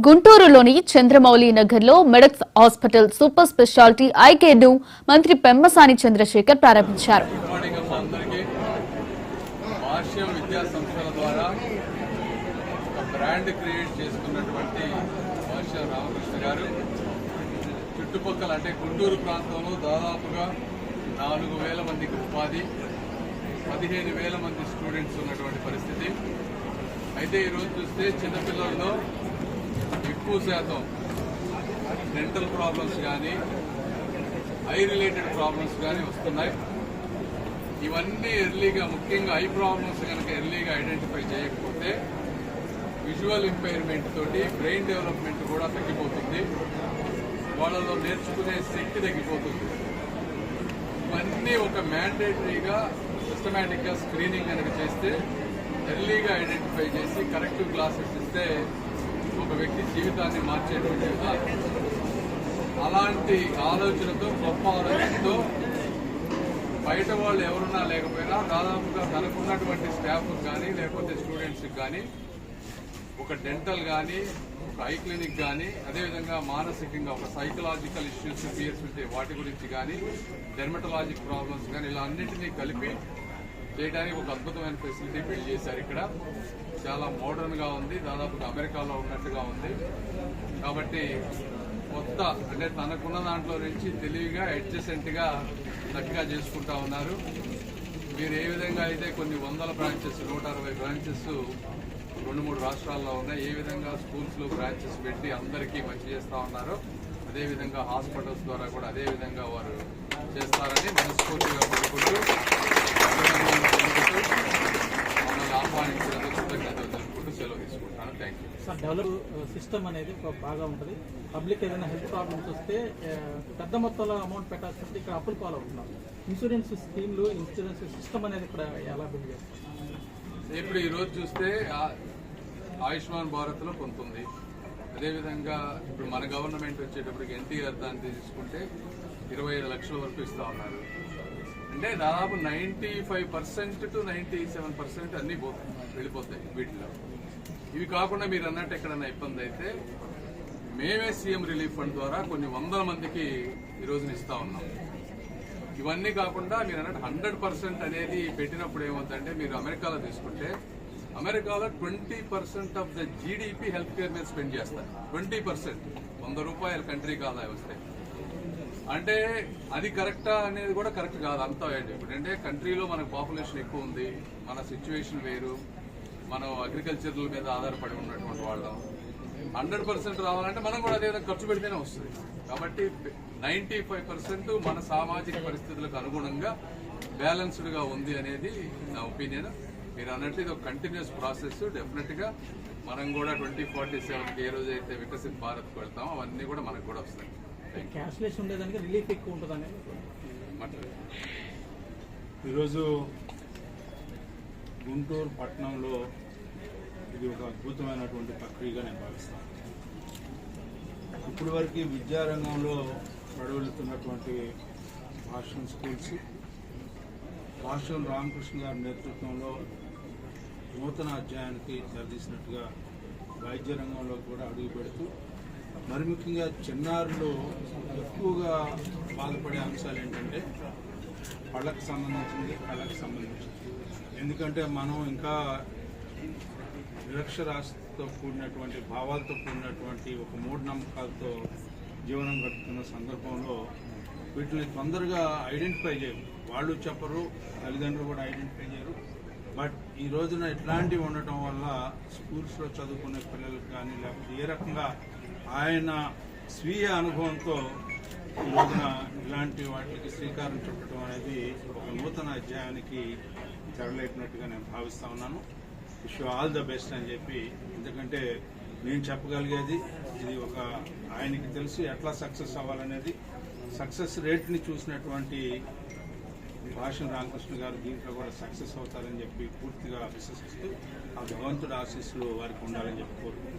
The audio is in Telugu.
గుంటూరులోని చంద్రమౌళి నగర్లో మెడక్స్ హాస్పిటల్ సూపర్ స్పెషాలిటీ ఐ కేర్ను మంత్రి పెమ్మసాని చంద్రశేఖర్ ప్రారంభించారు. చుట్టుపక్కల అంటే గుంటూరు ప్రాంతంలో దాదాపుగా 4,000 మందికి ఉపాధి, 15,000 మంది స్టూడెంట్స్ ఉన్నటువంటి పరిస్థితి. అయితే ఈరోజు చూస్తే చిన్నపిల్లల్లో ఎక్కువ శాతం డెంటల్ ప్రాబ్లమ్స్ కానీ ఐ రిలేటెడ్ ప్రాబ్లమ్స్ కానీ వస్తున్నాయి. ఇవన్నీ ఎర్లీగా, ముఖ్యంగా ఐ ప్రాబ్లమ్స్ కనుక ఎర్లీగా ఐడెంటిఫై చేయకపోతే విజువల్ ఇంపైర్మెంట్ తోటి బ్రెయిన్ డెవలప్మెంట్ కూడా తగ్గిపోతుంది, వాళ్ళలో నేర్చుకునే శక్తి తగ్గిపోతుంది. ఇవన్నీ ఒక మ్యాండేటరీగా సిస్టమేటిక్గా స్క్రీనింగ్ కనుక చేస్తే ఎర్లీగా ఐడెంటిఫై చేసి కరెక్టివ్ క్లాసెస్ ఇస్తే ఒక వ్యక్తి జీవితాన్ని మార్చేటువంటి విధానం. అలాంటి ఆలోచనతో, గొప్ప ఆలోచనతో బయట వాళ్ళు ఎవరున్నా లేకపోయినా దాదాపుగా తనకున్నటువంటి స్టాఫ్ కానీ లేకపోతే స్టూడెంట్స్కి కానీ ఒక డెంటల్ కానీ ఒక ఐ క్లినిక్ కానీ అదేవిధంగా మానసికంగా ఒక సైకలాజికల్ ఇష్యూస్ ఫియర్స్ ఉంటే వాటి గురించి కానీ డెర్మటలాజిక్ ప్రాబ్లమ్స్ కానీ ఇలా అన్నింటినీ కలిపి చేయడానికి ఒక అద్భుతమైన ఫెసిలిటీ బిల్డ్ చేశారు. ఇక్కడ చాలా మోడర్న్గా ఉంది, దాదాపుగా అమెరికాలో ఉన్నట్టుగా ఉంది. కాబట్టి కొత్త అంటే తనకున్న దాంట్లో నుంచి తెలివిగా అడ్జసెంట్గా చక్కగా చేసుకుంటా ఉన్నారు. మీరు ఏ విధంగా అయితే కొన్ని వందల బ్రాంచెస్ 160 బ్రాంచెస్ 2-3 రాష్ట్రాల్లో ఉన్నాయి, ఏ విధంగా స్కూల్స్లో బ్రాంచెస్ పెట్టి అందరికీ మంచి చేస్తూ ఉన్నారో అదేవిధంగా హాస్పిటల్స్ ద్వారా కూడా అదే విధంగా వారు చేస్తారని మనస్ఫూర్తిగా కోరుకుంటూ మమ్మల్ని ఆహ్వానించినందుకు కృతజ్ఞతలు తెలుపుకుంటూ సెలవు తీసుకుంటాను. Thank you sir. Develop system అనేది బాగా ఉంటుంది. పబ్లిక్ ఏదైనా హెల్త్ ప్రాబ్లమ్స్ వస్తే పెద్ద మొత్తంలో అమౌంట్ పెట్టాల్సి వస్తే ఇక్కడ అప్పులు పాలవుతున్నారు. ఇన్సూరెన్స్ స్కీమ్లు, ఇన్సూరెన్స్ సిస్టమ్ అనేది ఇక్కడ ఎలా బిల్డ్ చేస్తారు? ఇప్పుడు ఈరోజు చూస్తే ఆయుష్మాన్ భారత్లో కొంత ఉంది. అదేవిధంగా ఇప్పుడు మన గవర్నమెంట్ వచ్చేటప్పటికి ఎన్టీఆర్ దాన్ని తీసుకుంటే 25 లక్షల వరకు ఇస్తా ఉన్నారు. అంటే దాదాపు 95% to 97% అన్నీ వెళ్ళిపోతాయి వీటిలో. ఇవి కాకుండా మీరు అన్నట్టు ఎక్కడన్నా ఇబ్బంది అయితే మేమే సీఎం రిలీఫ్ ఫండ్ ద్వారా కొన్ని వందల మందికి ఈ రోజున ఇస్తా ఉన్నాం. ఇవన్నీ కాకుండా మీరు అన్నట్టు 100% అనేది పెట్టినప్పుడు ఏమవుతుందంటే మీరు అమెరికాలో తీసుకుంటే అమెరికాలో 20% of the GDP health care మీద స్పెండ్ చేస్తారు. 20%, ₹100 కంట్రీకి ఆదాయం వస్తాయి. అంటే అది కరెక్టా అనేది కూడా కరెక్ట్ కాదు అంతా. ఇప్పుడంటే కంట్రీలో మనకు పాపులేషన్ ఎక్కువ ఉంది, మన సిచ్యువేషన్ వేరు, మనం అగ్రికల్చర్ల మీద ఆధారపడి ఉన్నటువంటి వాళ్ళం. 100% రావాలంటే మనం కూడా అదే ఖర్చు పెడితేనే వస్తుంది. కాబట్టి 95% మన సామాజిక పరిస్థితులకు అనుగుణంగా బ్యాలెన్స్డ్గా ఉంది అనేది నా ఒపీనియన్. మీరు అన్నట్టు ఇది ఒక కంటిన్యూస్ ప్రాసెస్. డెఫినెట్గా మనం కూడా 2047కి ఏ రోజైతే వికసిత్ భారత్కి వెళ్తామో అవన్నీ కూడా మనకు కూడా వస్తాయి. క్యాష్లెస్ ఉండేదానికి రిలీఫ్ ఎక్కువ ఉంటుందని ఈరోజు గుంటూరు పట్టణంలో ఇది ఒక అద్భుతమైనటువంటి ప్రక్రియగా నేను భావిస్తాను. ఇప్పటి వరకు విద్యారంగంలో నడవెళ్తున్నటువంటి హాస్టల్ స్కూల్స్ హాస్టల్ రామకృష్ణ గారి నేతృత్వంలో నూతన అధ్యాయానికి తెరదీసినట్టుగా వైద్య రంగంలో కూడా అడుగు పెడుతూ మరి ముఖ్యంగా చిన్నారులు ఎక్కువగా బాధపడే అంశాలు ఏంటంటే పళ్ళకు సంబంధించింది, కళ్ళకు సంబంధించింది. ఎందుకంటే మనం ఇంకా నిరక్షరాస్యతతో కూడినటువంటి భావాలతో కూడినటువంటి ఒక మూఢనమ్మకాలతో జీవనం గడుపుతున్న సందర్భంలో వీటిని తొందరగా ఐడెంటిఫై చేయరు. వాళ్ళు చెప్పరు, తల్లిదండ్రులు కూడా ఐడెంటిఫై చేయరు. బట్ ఈ రోజున ఇట్లాంటివి ఉండటం వల్ల స్కూల్స్లో చదువుకునే పిల్లలకు కానీ లేకపోతే ఏ రకంగా ఆయన స్వీయ అనుభవంతో ఈ రోజున ఇలాంటి వాటికి శ్రీకారం చుట్టడం అనేది ఒక నూతన అధ్యాయానికి తెరలేపినట్టుగా నేను భావిస్తా ఉన్నాను. Wish you all the best అని చెప్పి, ఎందుకంటే నేను చెప్పగలిగేది ఇది ఒక ఆయనకి తెలుసు ఎట్లా సక్సెస్ అవ్వాలనేది. సక్సెస్ రేట్ని చూసినటువంటి భాషన్ రామకృష్ణ గారు దీంట్లో కూడా సక్సెస్ అవుతారని చెప్పి పూర్తిగా విశ్వసిస్తూ ఆ భగవంతుడి ఆశీస్సులు వారికి ఉండాలని చెప్పి కోరుకుంటూ